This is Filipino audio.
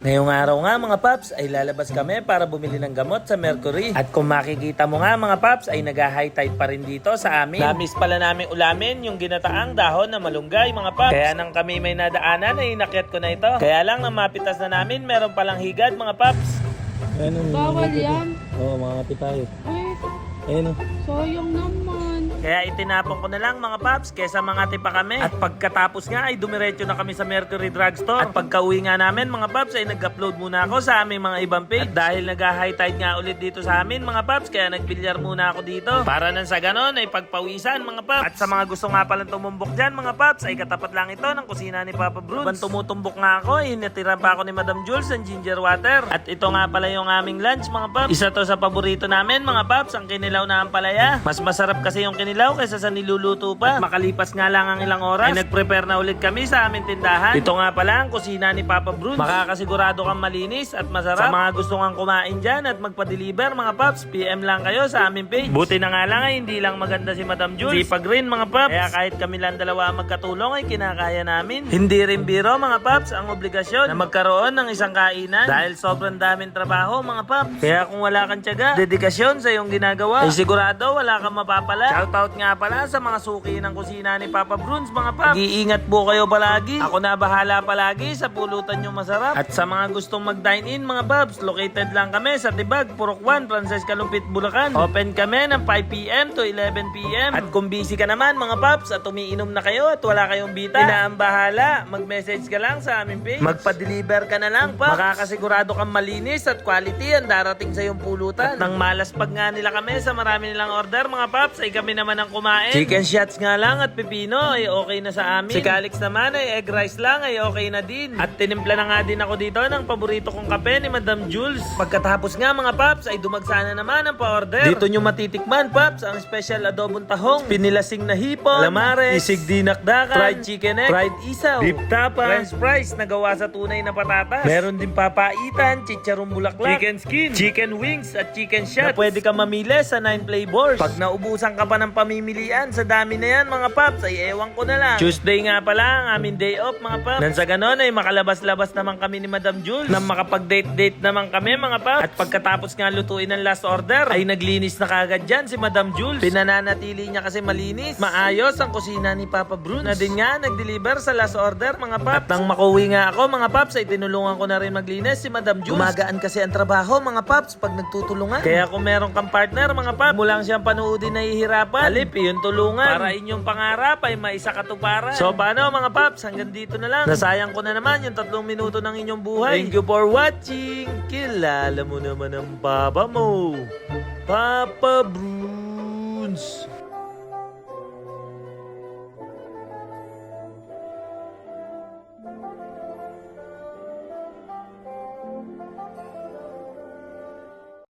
Ngayong araw nga mga paps ay lalabas kami para bumili ng gamot sa Mercury. At kung makikita mo nga mga paps ay nag-high tide pa rin dito sa amin. Namiss pala namin ulamin yung ginataang dahon na malunggay mga paps. Kaya nang kami may nadaanan ay inakyat ko na ito. Kaya lang nang mapitas na namin meron palang higad mga paps. Bawal yan. Oo, mga tayo. Ay, sayang naman. Kaya itinapon ko na lang mga paps kesa mga tipa kami. At pagkatapos nga ay dumiretso na kami sa Mercury Drugstore. At pagka-uwi nga namin mga paps ay nag-upload muna ako sa aming mga ibang page. At dahil nag-high tide nga ulit dito sa amin mga paps, kaya nagbilyar muna ako dito. Para nang sa ganon ay pagpawisan mga paps. At sa mga gusto nga palang tumumbok dyan mga paps, ay katapat lang ito ng kusina ni Papa Bruns. Habang tumutumbok nga ako, hinatiran pa ako ni Madam Jules ng ginger water. At ito nga pala yung aming lunch mga paps. Isa to sa paborito namin mga paps, ang kinilaw na ampalaya. Mas masarap kasi yung kinilaw kaysa sa niluluto pa. At makalipas nga lang ang ilang oras, ay nag-prepare na ulit kami sa aming tindahan. Ito nga pala ang kusina ni Papa Bruns. Makakasigurado kang malinis at masarap. Sa mga gusto nga kumain dyan at magpa-deliver mga paps, PM lang kayo sa aming page. Buti na nga lang ay hindi lang maganda si Madam Jules, sipag rin mga paps. Kaya kahit kami lang dalawa magkatulong ay kinakaya namin. Hindi rin biro mga paps ang obligasyon na magkaroon ng isang kainan dahil sobrang daming trabaho mga paps. Kaya kung wala kang tiyaga, dedikasyon sa iyong ginagawa, ay sigurado wala kang mapapala. Shoutout nga pala sa mga suki ng kusina ni Papa Bruns mga paps. Mag-iingat po kayo palagi. Ako na bahala palagi sa pulutan yung masarap. At sa mga gustong mag-dine in mga paps, located lang kami sa Tibag, Purok 1, Francesca Lupit, Bulacan. Open kami ng 5 PM to 11 PM. At kung busy ka naman mga paps at umiinom na kayo at wala kayong bita, inaang bahala. Mag-message ka lang sa aming page. Magpa-deliver ka na lang paps. Makakasigurado kang malinis at quality ang darating sa iyong pulutan. At nang malaspag nga nila kami sa marami nilang order mga paps, ay kami naman ang kumain. Chicken shots nga lang at pipino ay okay na sa amin. Si Calix naman ay egg rice lang ay okay na din. At tinimpla na nga din ako dito ng paborito kong kape ni Madam Jules. Pagkatapos nga mga paps ay dumagsana naman ang pa-order. Dito nyo matitikman paps ang special adobong tahong, pinilasing na hipon, calamares, isig dinakdakan, fried chicken egg, fried isaw, beef tapa, french fries na gawa sa tunay na patatas. Meron din papaitan, chicharong bulaklak, chicken skin, chicken wings at chicken shot na pwede ka mamili sa 9 flavors. Pag naubusan ka pa ng pamimilian sa dami na yan mga paps ay ewan ko na lang. Tuesday nga pala ang aming day off mga paps. Nang sa ganon ay makalabas-labas naman kami ni Madam Jules. Nang makapag-date-date naman kami mga paps. At pagkatapos nga lutuin ang last order ay naglinis na kagad dyan si Madam Jules. Pinananatili niya kasi malinis. Maayos ang kusina ni Papa Bruns na din nga nag-deliver sa last order mga paps. At nang makuwi nga ako mga paps ay tinulungan ko na rin maglinis si Madam Jules. Gumagaan kasi ang trabaho mga paps pag nagtutulungan. Kaya kung meron kang partner mga paps, mulang siyang panuudin na hihirapan, halip yung tulungan para inyong pangarap ay maisa katuparan. So paano mga paps, hanggang dito na lang. Nasayang ko na naman yung 3 minuto ng inyong buhay. Thank you for watching. Kilala mo naman ang papa mo, Papa Bruns.